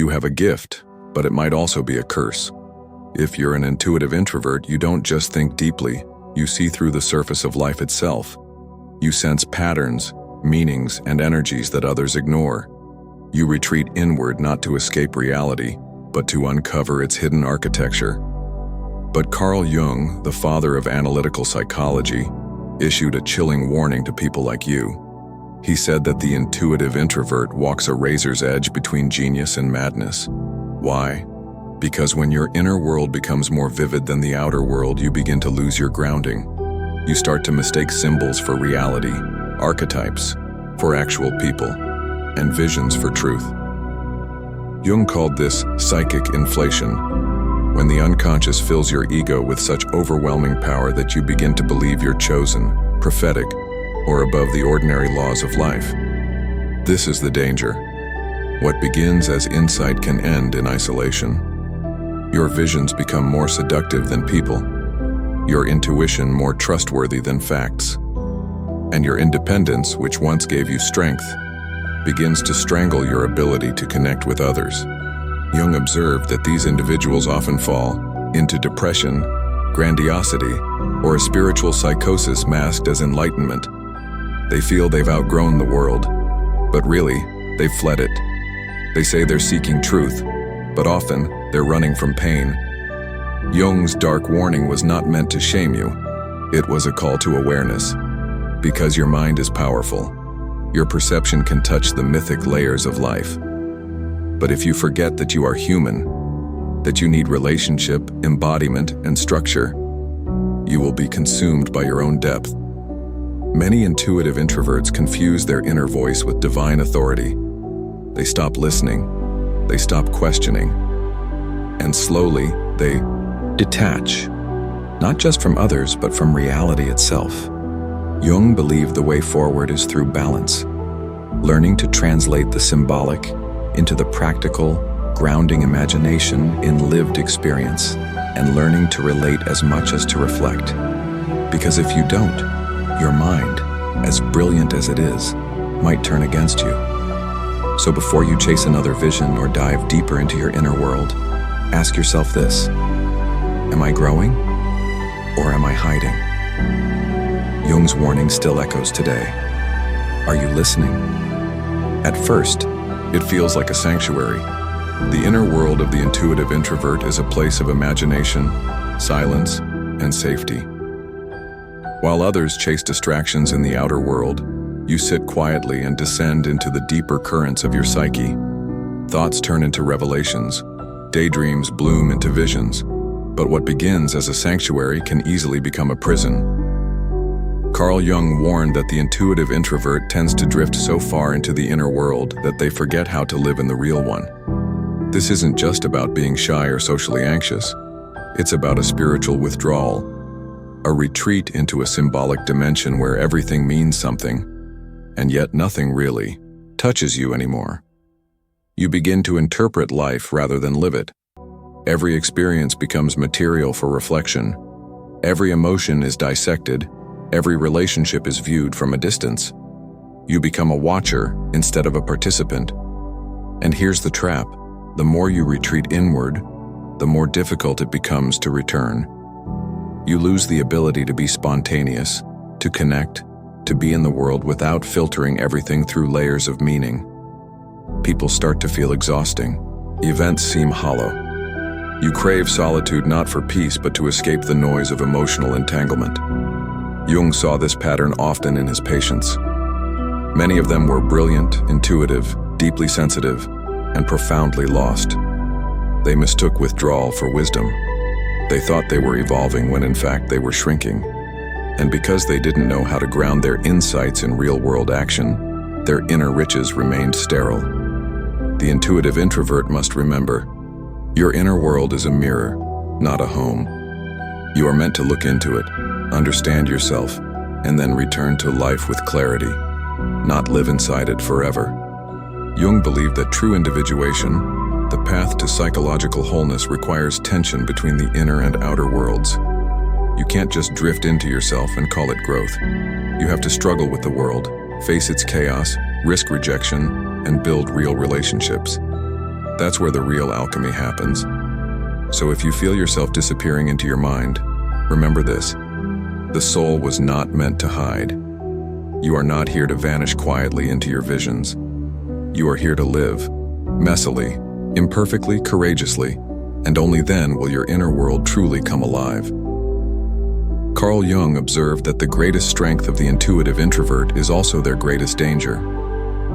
You have a gift, but it might also be a curse. If you're an intuitive introvert, you don't just think deeply, you see through the surface of life itself. You sense patterns, meanings, and energies that others ignore. You retreat inward not to escape reality, but to uncover its hidden architecture. But Carl Jung, the father of analytical psychology, issued a chilling warning to people like you. He said that the intuitive introvert walks a razor's edge between genius and madness. Why? Because when your inner world becomes more vivid than the outer world, you begin to lose your grounding. You start to mistake symbols for reality, archetypes for actual people, and visions for truth. Jung called this psychic inflation, when the unconscious fills your ego with such overwhelming power that you begin to believe you're chosen, prophetic, or above the ordinary laws of life. This is the danger. What begins as insight can end in isolation. Your visions become more seductive than people, your intuition more trustworthy than facts, and your independence, which once gave you strength, begins to strangle your ability to connect with others. Jung observed that these individuals often fall into depression, grandiosity, or a spiritual psychosis masked as enlightenment. They feel they've outgrown the world, but really, they've fled it. They say they're seeking truth, but often they're running from pain. Jung's dark warning was not meant to shame you. It was a call to awareness. Because your mind is powerful, your perception can touch the mythic layers of life. But if you forget that you are human, that you need relationship, embodiment, and structure, you will be consumed by your own depth. Many intuitive introverts confuse their inner voice with divine authority. They stop listening, they stop questioning, and slowly they detach, not just from others, but from reality itself. Jung believed the way forward is through balance, learning to translate the symbolic into the practical, grounding imagination in lived experience, and learning to relate as much as to reflect. Because if you don't, your mind, as brilliant as it is, might turn against you. So before you chase another vision or dive deeper into your inner world, ask yourself this: am I growing, or am I hiding? Jung's warning still echoes today. Are you listening? At first, it feels like a sanctuary. The inner world of the intuitive introvert is a place of imagination, silence, and safety. While others chase distractions in the outer world, you sit quietly and descend into the deeper currents of your psyche. Thoughts turn into revelations, daydreams bloom into visions, but what begins as a sanctuary can easily become a prison. Carl Jung warned that the intuitive introvert tends to drift so far into the inner world that they forget how to live in the real one. This isn't just about being shy or socially anxious. It's about a spiritual withdrawal, a retreat into a symbolic dimension where everything means something, and yet nothing really touches you anymore. You begin to interpret life rather than live it. Every experience becomes material for reflection. Every emotion is dissected. Every relationship is viewed from a distance. You become a watcher instead of a participant. And here's the trap: the more you retreat inward, the more difficult it becomes to return. You lose the ability to be spontaneous, to connect, to be in the world without filtering everything through layers of meaning. People start to feel exhausting. Events seem hollow. You crave solitude not for peace, but to escape the noise of emotional entanglement. Jung saw this pattern often in his patients. Many of them were brilliant, intuitive, deeply sensitive, and profoundly lost. They mistook withdrawal for wisdom. They thought they were evolving when in fact they were shrinking. And because they didn't know how to ground their insights in real-world action, their inner riches remained sterile. The intuitive introvert must remember, your inner world is a mirror, not a home. You are meant to look into it, understand yourself, and then return to life with clarity, not live inside it forever. Jung believed that true individuation, the path to psychological wholeness, requires tension between the inner and outer worlds. You can't just drift into yourself and call it growth. You have to struggle with the world, face its chaos, risk rejection, and build real relationships. That's where the real alchemy happens. So if you feel yourself disappearing into your mind, remember this: the soul was not meant to hide. You are not here to vanish quietly into your visions. You are here to live, messily, imperfectly, courageously, and only then will your inner world truly come alive. Carl Jung observed that the greatest strength of the intuitive introvert is also their greatest danger.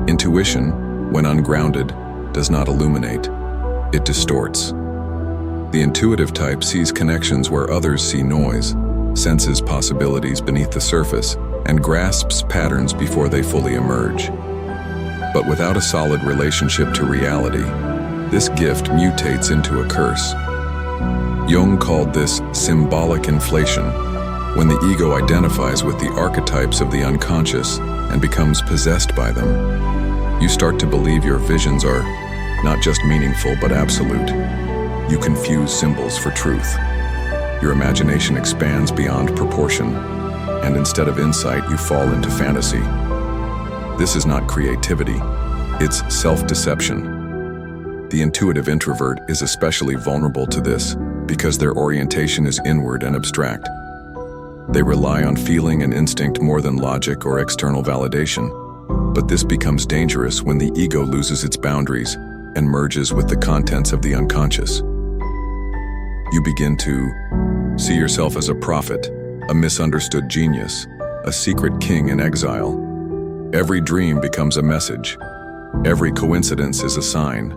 Intuition, when ungrounded, does not illuminate, it distorts. The intuitive type sees connections where others see noise, senses possibilities beneath the surface, and grasps patterns before they fully emerge. But without a solid relationship to reality, this gift mutates into a curse. Jung called this symbolic inflation, when the ego identifies with the archetypes of the unconscious and becomes possessed by them. You start to believe your visions are not just meaningful but absolute. You confuse symbols for truth. Your imagination expands beyond proportion, and instead of insight, you fall into fantasy. This is not creativity, it's self-deception. The intuitive introvert is especially vulnerable to this because their orientation is inward and abstract. They rely on feeling and instinct more than logic or external validation. But this becomes dangerous when the ego loses its boundaries and merges with the contents of the unconscious. You begin to see yourself as a prophet, a misunderstood genius, a secret king in exile. Every dream becomes a message. Every coincidence is a sign.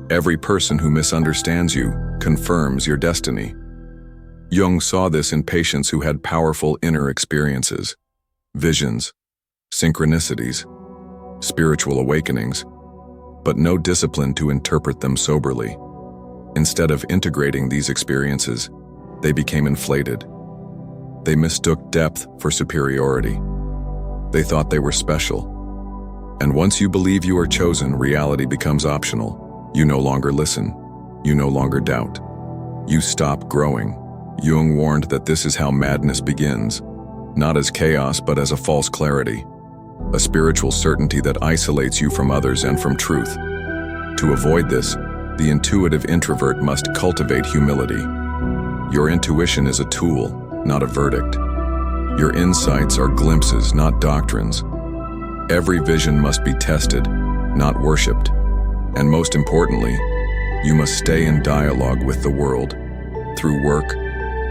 Every person who misunderstands you confirms your destiny. Jung saw this in patients who had powerful inner experiences, visions, synchronicities, spiritual awakenings, but no discipline to interpret them soberly. Instead of integrating these experiences, they became inflated. They mistook depth for superiority. They thought they were special. And once you believe you are chosen, reality becomes optional. You no longer listen. You no longer doubt. You stop growing. Jung warned that this is how madness begins, not as chaos but as a false clarity, a spiritual certainty that isolates you from others and from truth. To avoid this, the intuitive introvert must cultivate humility. Your intuition is a tool, not a verdict. Your insights are glimpses, not doctrines. Every vision must be tested, not worshipped. And most importantly, you must stay in dialogue with the world, through work,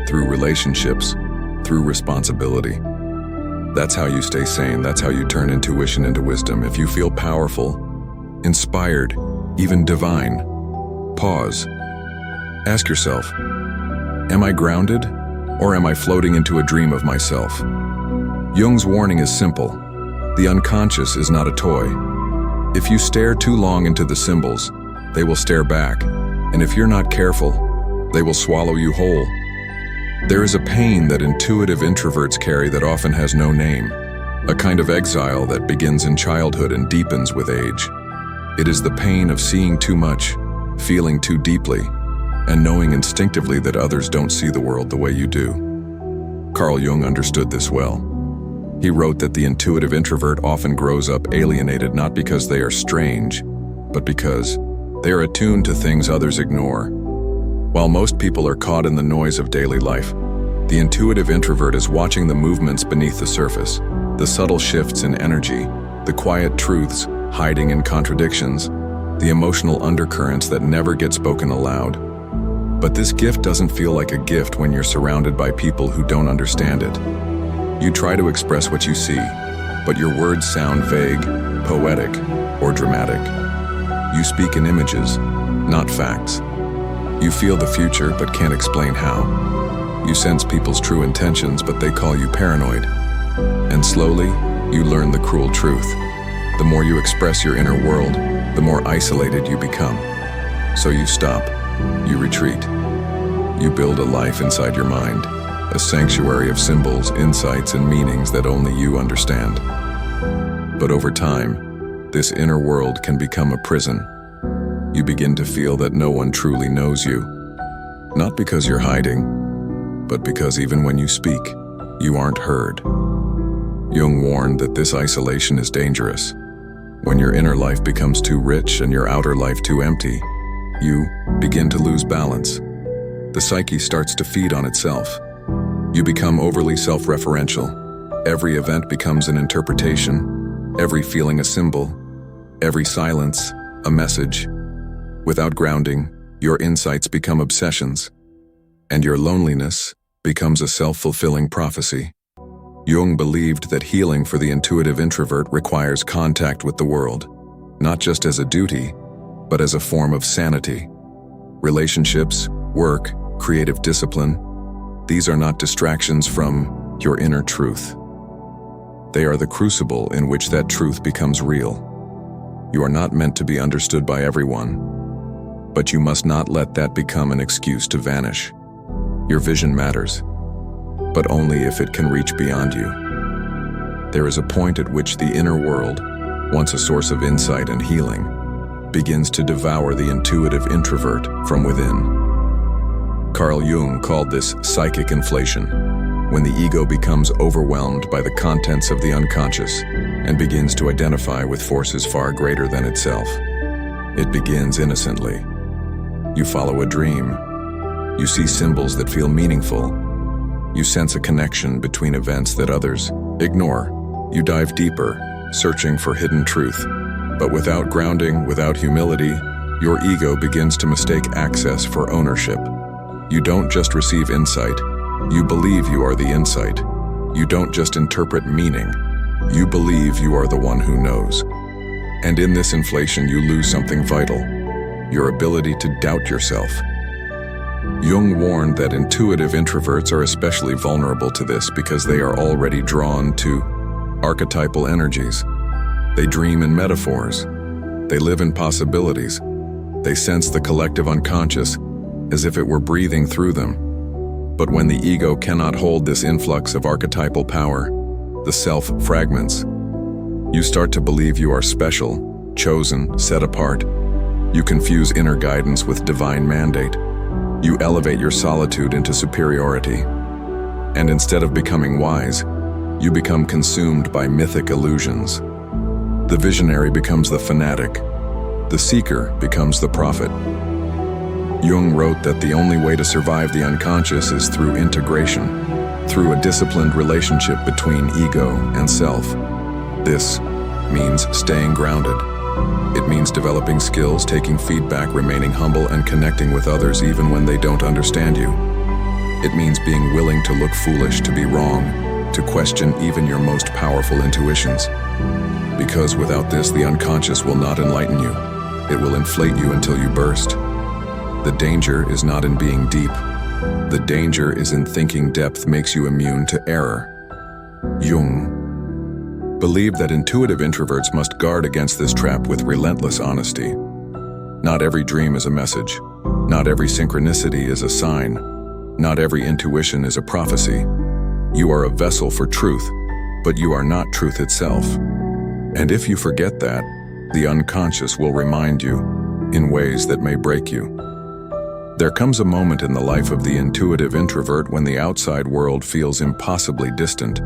through relationships, through responsibility. That's how you stay sane. That's how you turn intuition into wisdom. If you feel powerful, inspired, even divine, pause. Ask yourself, am I grounded, or am I floating into a dream of myself? Jung's warning is simple. The unconscious is not a toy. If you stare too long into the symbols, they will stare back. And if you're not careful, they will swallow you whole. There is a pain that intuitive introverts carry that often has no name, a kind of exile that begins in childhood and deepens with age. It is the pain of seeing too much, feeling too deeply, and knowing instinctively that others don't see the world the way you do. Carl Jung understood this well. He wrote that the intuitive introvert often grows up alienated not because they are strange, but because they are attuned to things others ignore. While most people are caught in the noise of daily life, the intuitive introvert is watching the movements beneath the surface, the subtle shifts in energy, the quiet truths hiding in contradictions, the emotional undercurrents that never get spoken aloud. But this gift doesn't feel like a gift when you're surrounded by people who don't understand it. You try to express what you see, but your words sound vague, poetic, or dramatic. You speak in images, not facts. You feel the future but can't explain how. You sense people's true intentions but they call you paranoid. And slowly, you learn the cruel truth. The more you express your inner world, the more isolated you become. So you stop, you retreat. You build a life inside your mind, a sanctuary of symbols, insights, and meanings that only you understand. But over time, this inner world can become a prison. You begin to feel that no one truly knows you. Not because you're hiding, but because even when you speak, you aren't heard. Jung warned that this isolation is dangerous. When your inner life becomes too rich and your outer life too empty, you begin to lose balance. The psyche starts to feed on itself. You become overly self-referential. Every event becomes an interpretation, every feeling a symbol, every silence a message. Without grounding, your insights become obsessions, and your loneliness becomes a self-fulfilling prophecy. Jung believed that healing for the intuitive introvert requires contact with the world, not just as a duty, but as a form of sanity. Relationships, work, creative discipline, these are not distractions from your inner truth. They are the crucible in which that truth becomes real. You are not meant to be understood by everyone, but you must not let that become an excuse to vanish. Your vision matters, but only if it can reach beyond you. There is a point at which the inner world, once a source of insight and healing, begins to devour the intuitive introvert from within. Carl Jung called this psychic inflation, when the ego becomes overwhelmed by the contents of the unconscious and begins to identify with forces far greater than itself. It begins innocently. You follow a dream. You see symbols that feel meaningful. You sense a connection between events that others ignore. You dive deeper, searching for hidden truth. But without grounding, without humility, your ego begins to mistake access for ownership. You don't just receive insight, you believe you are the insight. You don't just interpret meaning, you believe you are the one who knows. And in this inflation you lose something vital, your ability to doubt yourself. Jung warned that intuitive introverts are especially vulnerable to this because they are already drawn to archetypal energies. They dream in metaphors. They live in possibilities. They sense the collective unconscious as if it were breathing through them. But when the ego cannot hold this influx of archetypal power, the self fragments. You start to believe you are special, chosen, set apart. You confuse inner guidance with divine mandate. You elevate your solitude into superiority. And instead of becoming wise, you become consumed by mythic illusions. The visionary becomes the fanatic. The seeker becomes the prophet. Jung wrote that the only way to survive the unconscious is through integration, through a disciplined relationship between ego and self. This means staying grounded. It means developing skills, taking feedback, remaining humble, and connecting with others even when they don't understand you. It means being willing to look foolish, to be wrong, to question even your most powerful intuitions. Because without this, the unconscious will not enlighten you. It will inflate you until you burst. The danger is not in being deep. The danger is in thinking depth makes you immune to error. Jung believed that intuitive introverts must guard against this trap with relentless honesty. Not every dream is a message. Not every synchronicity is a sign. Not every intuition is a prophecy. You are a vessel for truth, but you are not truth itself. And if you forget that, the unconscious will remind you in ways that may break you. There comes a moment in the life of the intuitive introvert when the outside world feels impossibly distant,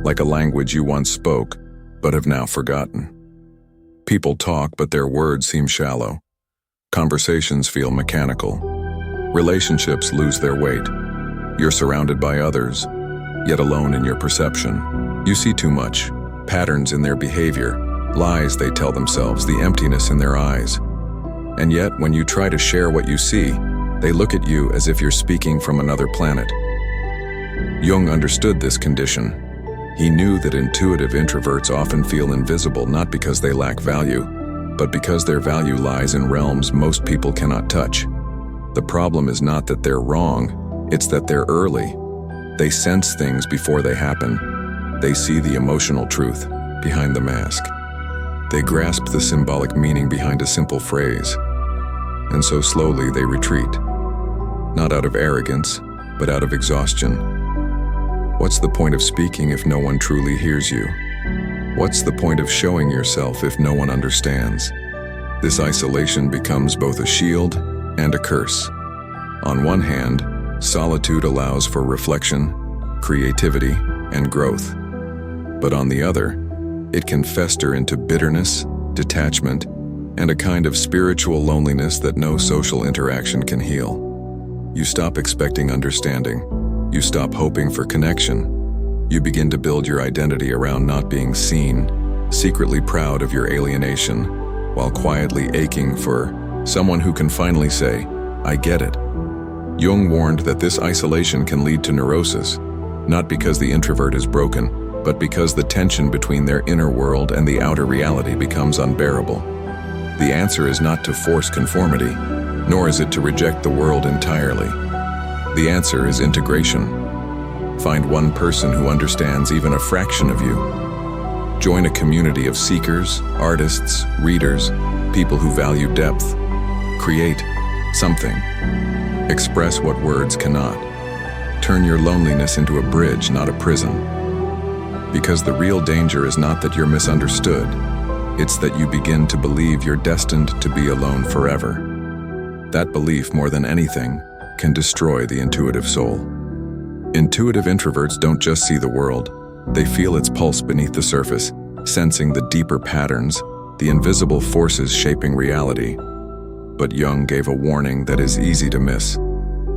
like a language you once spoke, but have now forgotten. People talk, but their words seem shallow. Conversations feel mechanical. Relationships lose their weight. You're surrounded by others, yet alone in your perception. You see too much, patterns in their behavior, lies they tell themselves, the emptiness in their eyes. And yet, when you try to share what you see, they look at you as if you're speaking from another planet. Jung understood this condition. He knew that intuitive introverts often feel invisible not because they lack value, but because their value lies in realms most people cannot touch. The problem is not that they're wrong, it's that they're early. They sense things before they happen. They see the emotional truth behind the mask. They grasp the symbolic meaning behind a simple phrase. And so slowly they retreat. Not out of arrogance, but out of exhaustion. What's the point of speaking if no one truly hears you? What's the point of showing yourself if no one understands? This isolation becomes both a shield and a curse. On one hand, solitude allows for reflection, creativity, and growth. But on the other, it can fester into bitterness, detachment, and a kind of spiritual loneliness that no social interaction can heal. You stop expecting understanding. You stop hoping for connection. You begin to build your identity around not being seen, secretly proud of your alienation, while quietly aching for someone who can finally say, "I get it." Jung warned that this isolation can lead to neurosis, not because the introvert is broken, but because the tension between their inner world and the outer reality becomes unbearable. The answer is not to force conformity, nor is it to reject the world entirely. The answer is integration. Find one person who understands even a fraction of you. Join a community of seekers, artists, readers, people who value depth. Create something. Express what words cannot. Turn your loneliness into a bridge, not a prison. Because the real danger is not that you're misunderstood, it's that you begin to believe you're destined to be alone forever. That belief, more than anything, can destroy the intuitive soul. Intuitive introverts don't just see the world, they feel its pulse beneath the surface, sensing the deeper patterns, the invisible forces shaping reality. But Jung gave a warning that is easy to miss.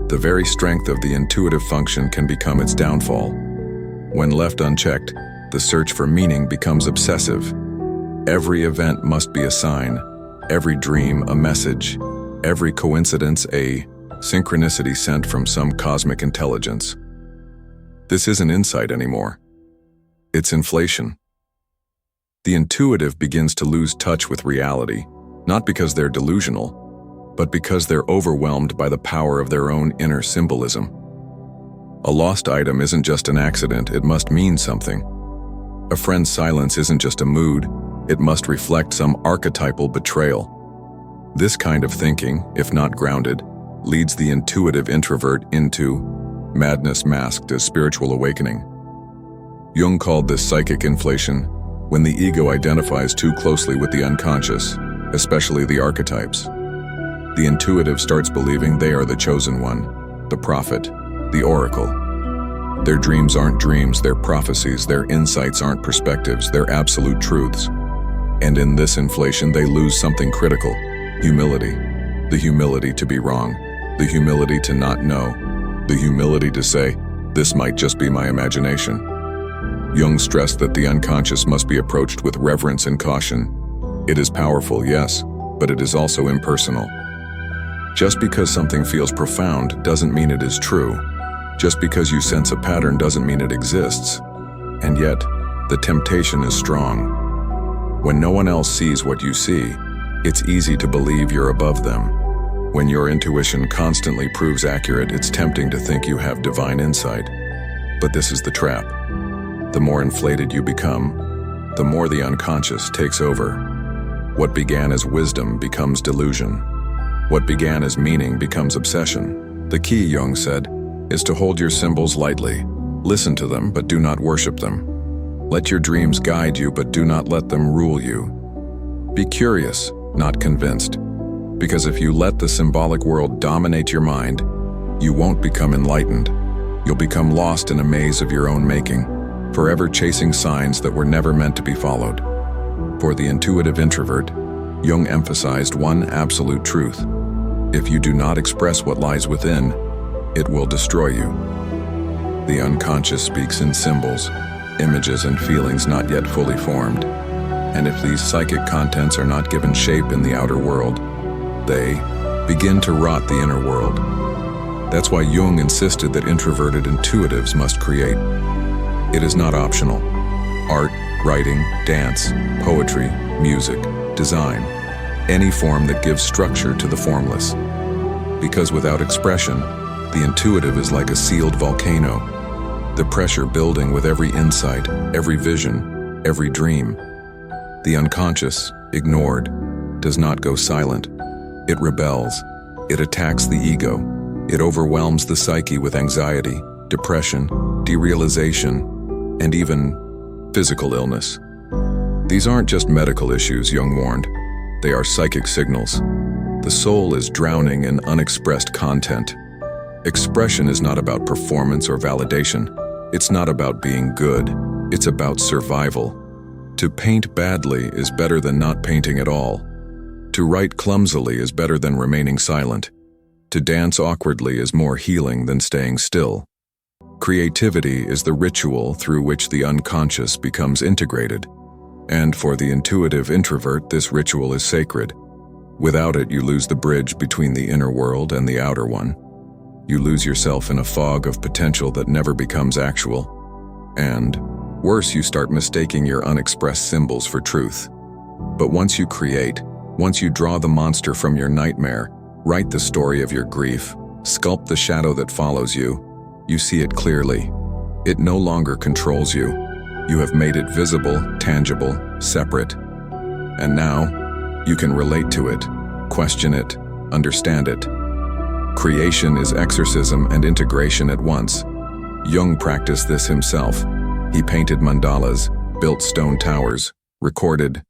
The very strength of the intuitive function can become its downfall. When left unchecked, the search for meaning becomes obsessive. Every event must be a sign, every dream a message, every coincidence a synchronicity sent from some cosmic intelligence. This isn't insight anymore. It's inflation. The intuitive begins to lose touch with reality, not because they're delusional, but because they're overwhelmed by the power of their own inner symbolism. A lost item isn't just an accident, it must mean something. A friend's silence isn't just a mood, it must reflect some archetypal betrayal. This kind of thinking, if not grounded, leads the intuitive introvert into madness masked as spiritual awakening. Jung called this psychic inflation when the ego identifies too closely with the unconscious, especially the archetypes. The intuitive starts believing they are the chosen one, the prophet, the oracle. Their dreams aren't dreams, they're prophecies. Their insights aren't perspectives, they're absolute truths. And in this inflation, they lose something critical: humility. The humility to be wrong, the humility to not know, the humility to say, "This might just be my imagination." Jung stressed that the unconscious must be approached with reverence and caution. It is powerful, yes, but it is also impersonal. Just because something feels profound doesn't mean it is true. Just because you sense a pattern doesn't mean it exists. And yet, the temptation is strong. When no one else sees what you see, it's easy to believe you're above them. When your intuition constantly proves accurate, it's tempting to think you have divine insight. But this is the trap. The more inflated you become, the more the unconscious takes over. What began as wisdom becomes delusion. What began as meaning becomes obsession. The key, Jung said, is to hold your symbols lightly. Listen to them, but do not worship them. Let your dreams guide you, but do not let them rule you. Be curious, not convinced. Because if you let the symbolic world dominate your mind, you won't become enlightened. You'll become lost in a maze of your own making, forever chasing signs that were never meant to be followed. For the intuitive introvert, Jung emphasized one absolute truth: if you do not express what lies within, it will destroy you. The unconscious speaks in symbols, images, and feelings not yet fully formed. And if these psychic contents are not given shape in the outer world, they begin to rot the inner world. That's why Jung insisted that introverted intuitives must create. It is not optional. Art, writing, dance, poetry, music, design, any form that gives structure to the formless. Because without expression, the intuitive is like a sealed volcano, the pressure building with every insight, every vision, every dream. The unconscious, ignored, does not go silent. It rebels. It attacks the ego. It overwhelms the psyche with anxiety, depression, derealization, and even physical illness. These aren't just medical issues, Jung warned. They are psychic signals. The soul is drowning in unexpressed content. Expression is not about performance or validation. It's not about being good. It's about survival. To paint badly is better than not painting at all. To write clumsily is better than remaining silent. To dance awkwardly is more healing than staying still. Creativity is the ritual through which the unconscious becomes integrated. And for the intuitive introvert, this ritual is sacred. Without it, you lose the bridge between the inner world and the outer one. You lose yourself in a fog of potential that never becomes actual. And, worse, you start mistaking your unexpressed symbols for truth. But once you create, once you draw the monster from your nightmare, write the story of your grief, sculpt the shadow that follows you, you see it clearly. It no longer controls you. You have made it visible, tangible, separate. And now, you can relate to it, question it, understand it. Creation is exorcism and integration at once. Jung practiced this himself. He painted mandalas, built stone towers, recorded,